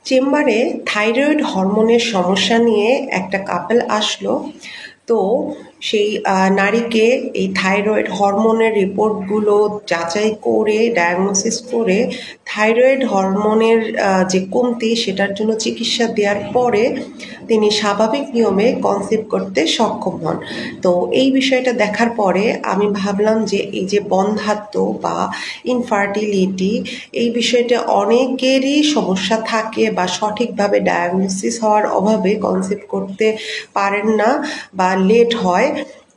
চেম্বারে থাইরয়েড হরমোনের সমস্যা নিয়ে একটা কাপল আসলো। তো সেই নারীকে এই থাইরয়েড হরমোনের রিপোর্টগুলো যাচাই করে ডায়াগনোসিস করে থাইরয়েড হরমোনের যে কমতি সেটার জন্য চিকিৎসা দেওয়ার পরে তিনি স্বাভাবিক নিয়মে কনসিভ করতে সক্ষম হন। তো এই বিষয়টা দেখার পরে আমি ভাবলাম যে এই যে বন্ধ্যাত্ব বা ইনফার্টিলিটি, এই বিষয়টা অনেকেরই সমস্যা থাকে বা সঠিকভাবে ডায়াগনোসিস হওয়ার অভাবে কনসিভ করতে পারেন না বা লেট হয়।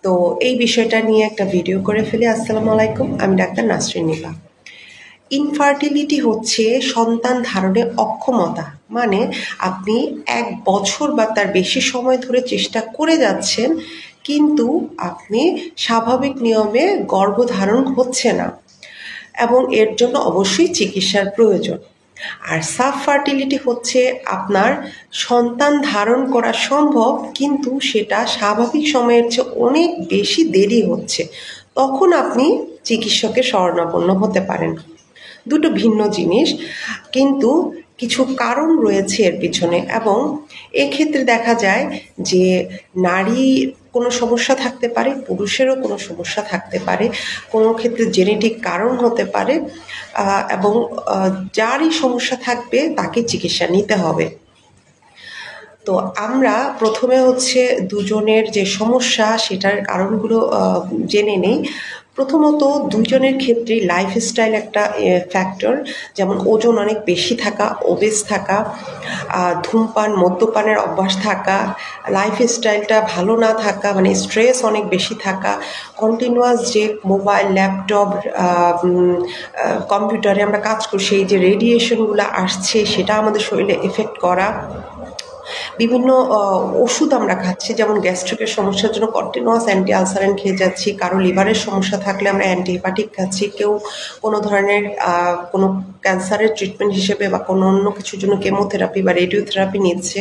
তো এই বিষয়টা নিয়ে একটা ভিডিও করে ফেলি। আসসালামু আলাইকুম, আমি ডাক্তার নাসরিন নিভা। ইনফার্টিলিটি হচ্ছে সন্তান ধারণে অক্ষমতা, মানে আপনি 1 বছর বা তার বেশি সময় ধরে চেষ্টা করে যাচ্ছেন, কিন্তু আপনি স্বাভাবিক নিয়মে গর্ভধারণ হচ্ছে না, এবং এর জন্য অবশ্যই চিকিৎসার প্রয়োজন। আর সাবফার্টিলিটি হচ্ছে আপনার সন্তান ধারণ করা সম্ভব, কিন্তু সেটা স্বাভাবিক সময়ের চেয়ে অনেক বেশি দেরি হচ্ছে, তখন আপনি চিকিৎসকের শরণাপন্ন হতে পারেন। দুটো ভিন্ন জিনিস, কিন্তু কিছু কারণ রয়েছে এর পিছনে, এবং এক্ষেত্রে দেখা যায় যে নারী কোনো সমস্যা থাকতে পারে, পুরুষেরও কোনো সমস্যা থাকতে পারে, কোনো ক্ষেত্রে জেনেটিক কারণ হতে পারে, এবং যারই সমস্যা থাকবে তাকে চিকিৎসা নিতে হবে। তো আমরা প্রথমে হচ্ছে দুজনের যে সমস্যা সেটার কারণগুলো জেনে নেই। প্রথমত, দুজনের ক্ষেত্রেই লাইফস্টাইল একটা ফ্যাক্টর, যেমন ওজন অনেক বেশি থাকা, ওবেস থাকা, ধূমপান মদ্যপানের অভ্যাস থাকা, লাইফস্টাইলটা ভালো না থাকা, মানে স্ট্রেস অনেক বেশি থাকা, কন্টিনিউয়াস যে মোবাইল, ল্যাপটপ, কম্পিউটারে আমরা কাজ করি, সেই যে রেডিয়েশনগুলো আসছে সেটা আমাদের শরীরে এফেক্ট করা, বিভিন্ন ওষুধ আমরা খাচ্ছি, যেমন গ্যাস্ট্রিকের সমস্যার জন্য কন্টিনিউয়াস অ্যান্টি আলসারেন্ট খেয়ে যাচ্ছি, কারো লিভারের সমস্যা থাকলে আমরা অ্যান্টিহেপাটিক খাচ্ছি, কেউ কোনো ধরনের কোনো ক্যান্সারের ট্রিটমেন্ট হিসেবে বা কোনো অন্য কিছুর জন্য কেমোথেরাপি বা রেডিওথেরাপি নিচ্ছে,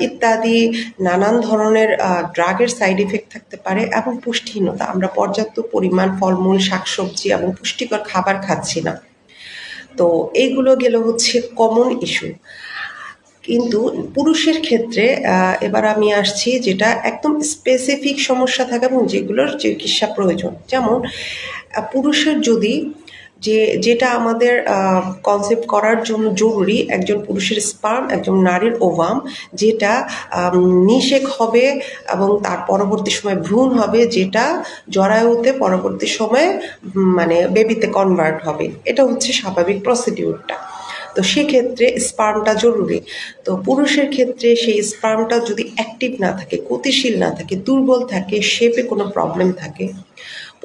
ইত্যাদি নানান ধরনের ড্রাগের সাইড ইফেক্ট থাকতে পারে। এবং পুষ্টিহীনতা, আমরা পর্যাপ্ত পরিমাণ ফলমূল, শাকসবজি এবং পুষ্টিকর খাবার খাচ্ছি না। তো এইগুলো গেল হচ্ছে কমন ইস্যু। কিন্তু পুরুষের ক্ষেত্রে এবার আমি আসছি যেটা একদম স্পেসিফিক সমস্যা থাকে এবং যেগুলোর চিকিৎসা প্রয়োজন। যেমন পুরুষের যদি যেটা আমাদের কনসেপ্ট করার জন্য জরুরি, একজন পুরুষের স্পার্ম, একজন নারীর ওভাম, যেটা নিষেক হবে এবং তার পরবর্তী সময় ভ্রূণ হবে, যেটা জরায়ুতে পরবর্তী সময়ে মানে বেবিতে কনভার্ট হবে। এটা হচ্ছে স্বাভাবিক প্রসিডিউরটা। তো সেক্ষেত্রে স্পার্মটা জরুরি। তো পুরুষের ক্ষেত্রে সেই স্পার্মটা যদি অ্যাক্টিভ না থাকে, গতিশীল না থাকে, দুর্বল থাকে, শেপে কোনো প্রবলেম থাকে,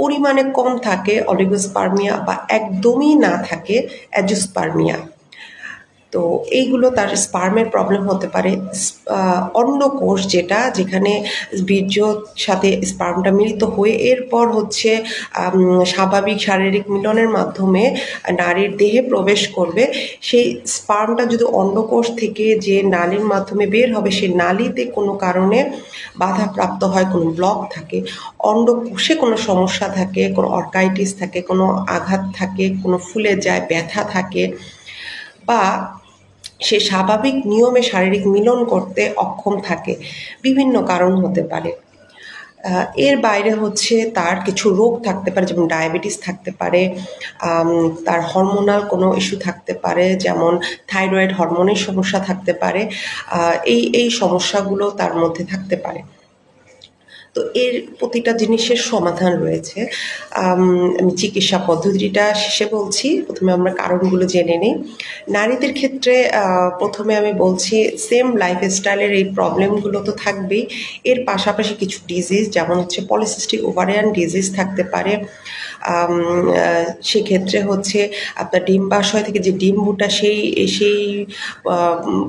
পরিমাণে কম থাকে অলিগোস্পার্মিয়া, বা একদমই না থাকে অ্যাজিওস্পার্মিয়া, তো এইগুলো তার স্পার্মের প্রবলেম হতে পারে। অন্ডকোষ, যেখানে বীর্যর সাথে স্পার্মটা মিলিত হয়ে এরপর হচ্ছে স্বাভাবিক শারীরিক মিলনের মাধ্যমে নারীর দেহে প্রবেশ করবে, সেই স্পার্মটা যদি অন্ডকোষ থেকে যে নালীর মাধ্যমে বের হবে, সেই নালীতে কোনো কারণে বাধাপ্রাপ্ত হয়, কোনো ব্লক থাকে, অন্ডকোষে কোনো সমস্যা থাকে, কোনো অর্কাইটিস থাকে, কোনো আঘাত থাকে, কোনো ফুলে যায়, ব্যথা থাকে, বা সে স্বাভাবিক নিয়মে শারীরিক মিলন করতে অক্ষম থাকে, বিভিন্ন কারণ হতে পারে। এর বাইরে হচ্ছে তার কিছু রোগ থাকতে পারে, যেমন ডায়াবেটিস থাকতে পারে, তার হরমোনাল কোনো ইস্যু থাকতে পারে, যেমন থাইরয়েড হরমোনের সমস্যা থাকতে পারে। এই সমস্যাগুলো তার মধ্যে থাকতে পারে। তো এর প্রতিটা জিনিসের সমাধান রয়েছে। আমি চিকিৎসা পদ্ধতিটা শেষে বলছি, প্রথমে আমরা কারণগুলো জেনে নিই। নারীদের ক্ষেত্রে প্রথমে আমি বলছি, সেম লাইফস্টাইলের এই প্রবলেমগুলো তো থাকবেই, এর পাশাপাশি কিছু ডিজিজ, যেমন হচ্ছে পলিসিস্টিক ওভারিয়ান ডিজিজ থাকতে পারে। সেক্ষেত্রে হচ্ছে আপনার ডিম্বাশয় থেকে যে ডিম্বটা, সেই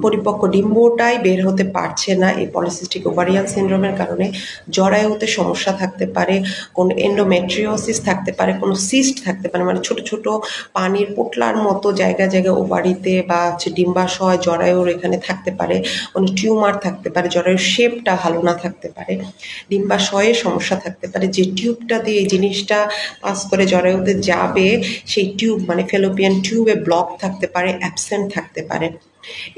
পরিপক্ক ডিম্বটাই বের হতে পারছে না এই পলিসিস্টিক ওভারিয়ান সিনড্রোমের কারণে। জরায়ুতে সমস্যা থাকতে পারে, কোনো এন্ডোমেট্রিওসিস থাকতে পারে, কোনো সিস্ট থাকতে পারে, মানে ছোট ছোট পানির পোটলার মতো জায়গায় জায়গায় ওভারিতে বা হচ্ছে ডিম্বাশয়, জরায়ুর এখানে থাকতে পারে, কোনো টিউমার থাকতে পারে, জরায়ুর শেপটা ভালো না থাকতে পারে, ডিম্বাশয়ে সমস্যা থাকতে পারে, যে টিউবটা দিয়ে এই জিনিসটা পাস করে জরায়ুতে যাবে সেই টিউব মানে ফেলোপিয়ান টিউবে ব্লক থাকতে পারে, অ্যাবসেন্ট থাকতে পারে।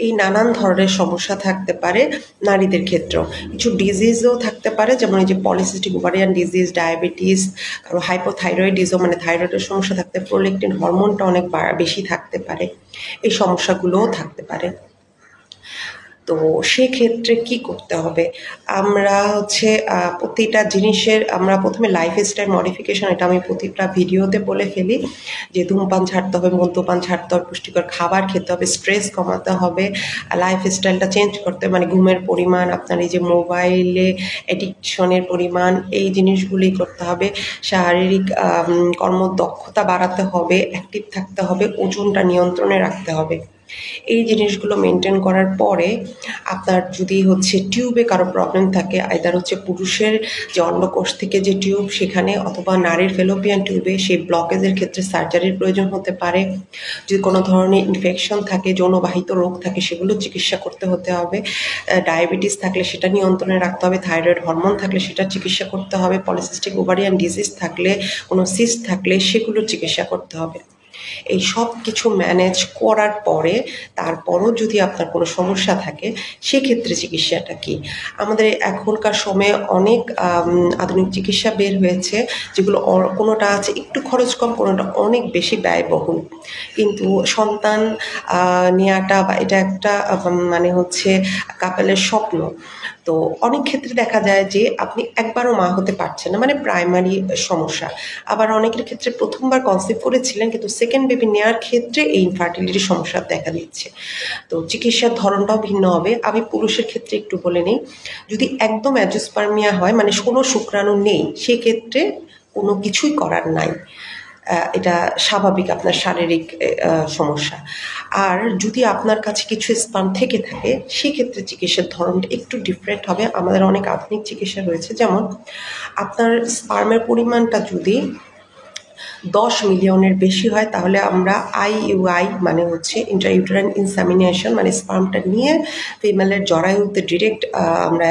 এই নানান ধরনের সমস্যা থাকতে পারে নারীদের ক্ষেত্রেও। কিছু ডিজিজও থাকতে পারে, যেমন এই যে পলিসিস্টিক ওভারিয়ান ডিজিজ, ডায়াবেটিস, আর হাইপোথাইরয়েডিজম মানে থাইরয়েডের সমস্যা থাকতে, প্রোলেকটিন হরমোনটা অনেক বেশি থাকতে পারে, এই সমস্যাগুলোও থাকতে পারে। তো সেক্ষেত্রে কি করতে হবে? আমরা হচ্ছে প্রতিটা জিনিসের আমরা প্রথমে লাইফস্টাইল মডিফিকেশন, এটা আমি প্রতিটা ভিডিওতে বলে ফেলি যে ধূমপান ছাড়তে হবে, মদ্যপান ছাড়তে হবে, পুষ্টিকর খাবার খেতে হবে, স্ট্রেস কমাতে হবে, লাইফস্টাইলটা চেঞ্জ করতে হবে, মানে ঘুমের পরিমাণ, আপনার এই যে মোবাইলে অ্যাডিকশনের পরিমাণ, এই জিনিসগুলি করতে হবে, শারীরিক কর্মদক্ষতা বাড়াতে হবে, অ্যাক্টিভ থাকতে হবে, ওজনটা নিয়ন্ত্রণে রাখতে হবে। এই জিনিসগুলো মেনটেন করার পরে আপনার যদি হচ্ছে টিউবে কারো প্রবলেম থাকে, আইদার হচ্ছে পুরুষের যে অন্ডকোষ থেকে যে টিউব সেখানে, অথবা নারীর ফেলোপিয়ান টিউবে, সেই ব্লকেজের ক্ষেত্রে সার্জারির প্রয়োজন হতে পারে। যদি কোনো ধরনের ইনফেকশন থাকে, যৌনবাহিত রোগ থাকে, সেগুলো চিকিৎসা করতে হবে। ডায়াবেটিস থাকলে সেটা নিয়ন্ত্রণে রাখতে হবে, থাইরয়েড হরমোন থাকলে সেটা চিকিৎসা করতে হবে, পলিসিস্টিক ওভারিয়ান ডিজিজ থাকলে, কোনো সিস্ট থাকলে সেগুলোর চিকিৎসা করতে হবে। এই সব কিছু ম্যানেজ করার পরে তারপরও যদি আপনার কোনো সমস্যা থাকে, সেক্ষেত্রে চিকিৎসাটা কী? আমাদের এখনকার সময়ে অনেক আধুনিক চিকিৎসা বের হয়েছে, যেগুলো কোনোটা আছে একটু খরচ কম, কোনোটা অনেক বেশি ব্যয়বহুল, কিন্তু সন্তান নেওয়াটা বা এটা একটা মানে হচ্ছে কাপেলের স্বপ্ন। তো অনেক ক্ষেত্রে দেখা যায় যে আপনি একবারও মা হতে পারছেন না, মানে প্রাইমারি সমস্যা। আবার অনেকের ক্ষেত্রে প্রথমবার কনসিভ করেছিলেন, কিন্তু সেকেন্ড বেবি নেওয়ার ক্ষেত্রে এই ইনফার্টিলিটির সমস্যা দেখা দিচ্ছে। তো চিকিৎসার ধরনটাও ভিন্ন হবে। আমি পুরুষের ক্ষেত্রে একটু বলে নিই, যদি একদম অ্যাজিওস্পার্মিয়া হয়, মানে কোনো শুক্রাণু নেই, সেক্ষেত্রে কোনো কিছুই করার নাই, এটা স্বাভাবিক আপনার শারীরিক সমস্যা। আর যদি আপনার কাছে কিছু স্পার্ম থেকে থাকে, সেক্ষেত্রে চিকিৎসার ধরনটা একটু ডিফারেন্ট হবে। আমাদের অনেক আধুনিক চিকিৎসা রয়েছে, যেমন আপনার স্পার্মের পরিমাণটা যদি 10 মিলিয়নের বেশি হয়, তাহলে আমরা আইইউআই মানে হচ্ছে ইন্ট্রাইউটেরাইন ইনসামিনেশন, মানে স্পার্মটা নিয়ে ফিমেলের জরায়ুতে ডিরেক্ট আমরা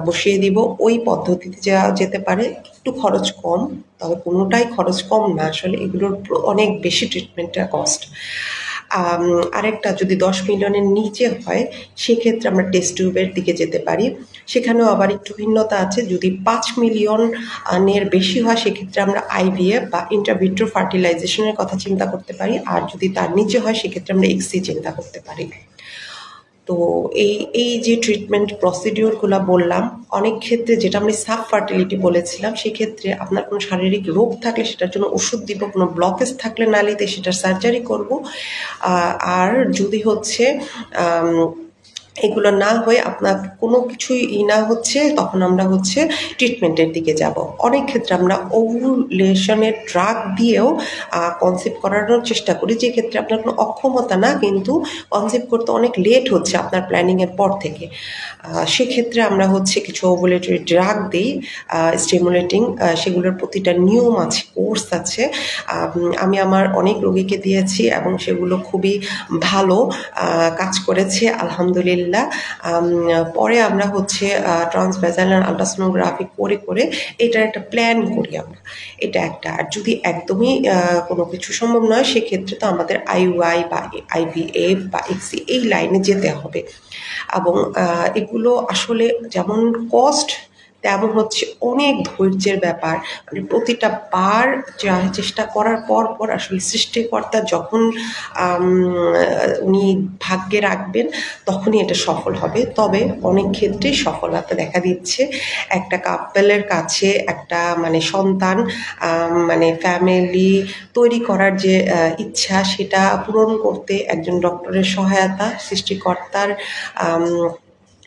বসিয়ে দিব। ওই পদ্ধতিতে যাওয়া যেতে পারে, একটু খরচ কম, তবে কোনোটাই খরচ কম না, আসলে এগুলোর অনেক বেশি ট্রিটমেন্টের কস্ট। আরেকটা যদি 10 মিলিয়নের নিচে হয়, সেক্ষেত্রে আমরা টেস্ট টিউবের দিকে যেতে পারি। সেখানেও আবার একটু ভিন্নতা আছে। যদি 5 মিলিয়নের বেশি হয়, সেক্ষেত্রে আমরা আইভিএফ বা ইন্ট্রাভিট্রো ফার্টিলাইজেশনের কথা চিন্তা করতে পারি। আর যদি তার নিচে হয়, সেক্ষেত্রে আমরা এক্সি চিন্তা করতে পারি। তো এই যে ট্রিটমেন্ট প্রসিডিওরগুলো বললাম, অনেক ক্ষেত্রে যেটা আমি সাব ফার্টিলিটি বলেছিলাম, সেক্ষেত্রে আপনার কোনো শারীরিক রোগ থাকলে সেটার জন্য ওষুধ দিব, কোনো ব্লকেজ থাকলে নালীতে সেটার সার্জারি করব। আর যদি হচ্ছে এগুলো না হয়ে আপনার কোনো কিছুই না হচ্ছে, তখন আমরা হচ্ছে ট্রিটমেন্টের দিকে যাব। অনেক ক্ষেত্রে আমরা ওভুলেশনের ড্রাগ দিয়েও কনসিভ করানোর চেষ্টা করি, যে ক্ষেত্রে আপনার কোনো অক্ষমতা না, কিন্তু কনসিভ করতে অনেক লেট হচ্ছে আপনার প্ল্যানিংয়ের পর থেকে। সেক্ষেত্রে আমরা হচ্ছে কিছু ওভুলেটরি ড্রাগ দিই, স্টিমুলেটিং, সেগুলোর প্রতিটা নিয়ম আছে, কোর্স আছে। আমি আমার অনেক রোগীকে দিয়েছি এবং সেগুলো খুবই ভালো কাজ করেছে আলহামদুলিল্লাহ। পরে আমরা হচ্ছে ট্রান্সভ্যাজাইনাল আলট্রাসোনোগ্রাফি করে এটার একটা প্ল্যান করি আমরা, এটা একটা। আর যদি একদমই কোনো কিছু সম্ভব নয়, সেক্ষেত্রে তো আমাদের আইইউআই বা আইভিএফ বা এক্সি এই লাইনে যেতে হবে। এবং এগুলো আসলে যেমন কস্ট, তেমন হচ্ছে অনেক ধৈর্যের ব্যাপার। মানে প্রতিটা বার চেষ্টা করার পর আসলে সৃষ্টিকর্তা যখন উনি ভাগ্যে রাখবেন, তখনই এটা সফল হবে। তবে অনেক ক্ষেত্রেই সফলতা দেখা দিচ্ছে। একটা কাপেলের কাছে একটা মানে সন্তান মানে ফ্যামিলি তৈরি করার যে ইচ্ছা, সেটা পূরণ করতে একজন ডক্টরের সহায়তা, সৃষ্টিকর্তার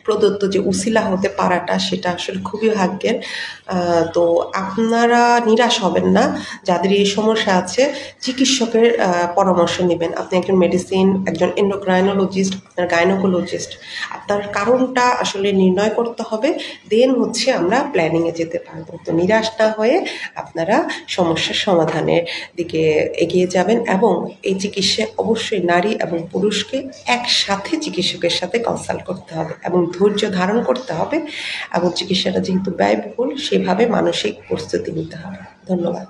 প্রদত্ত যে উসিলা হতে পারাটা, সেটা আসলে খুবই ভাগ্যের। তো আপনারা নিরাশ হবেন না, যাদের এই সমস্যা আছে চিকিৎসকের পরামর্শ নেবেন। আপনি একজন মেডিসিন, একজন এন্ডোক্রাইনোলজিস্ট, আপনার গাইনোকোলজিস্ট, আপনার কারণটা আসলে নির্ণয় করতে হবে, দেন হচ্ছে আমরা প্ল্যানিংয়ে যেতে পারবো। তো নিরাশ না হয়ে আপনারা সমস্যার সমাধানের দিকে এগিয়ে যাবেন। এবং এই চিকিৎসায় অবশ্যই নারী এবং পুরুষকে একসাথে চিকিৎসকের সাথে কনসাল্ট করতে হবে এবং ধৈর্য ধারণ করতে হবে। এবং চিকিৎসাটা যেহেতু ব্যয়বহুল, সেভাবে মানসিক প্রস্তুতি নিতে হবে। ধন্যবাদ।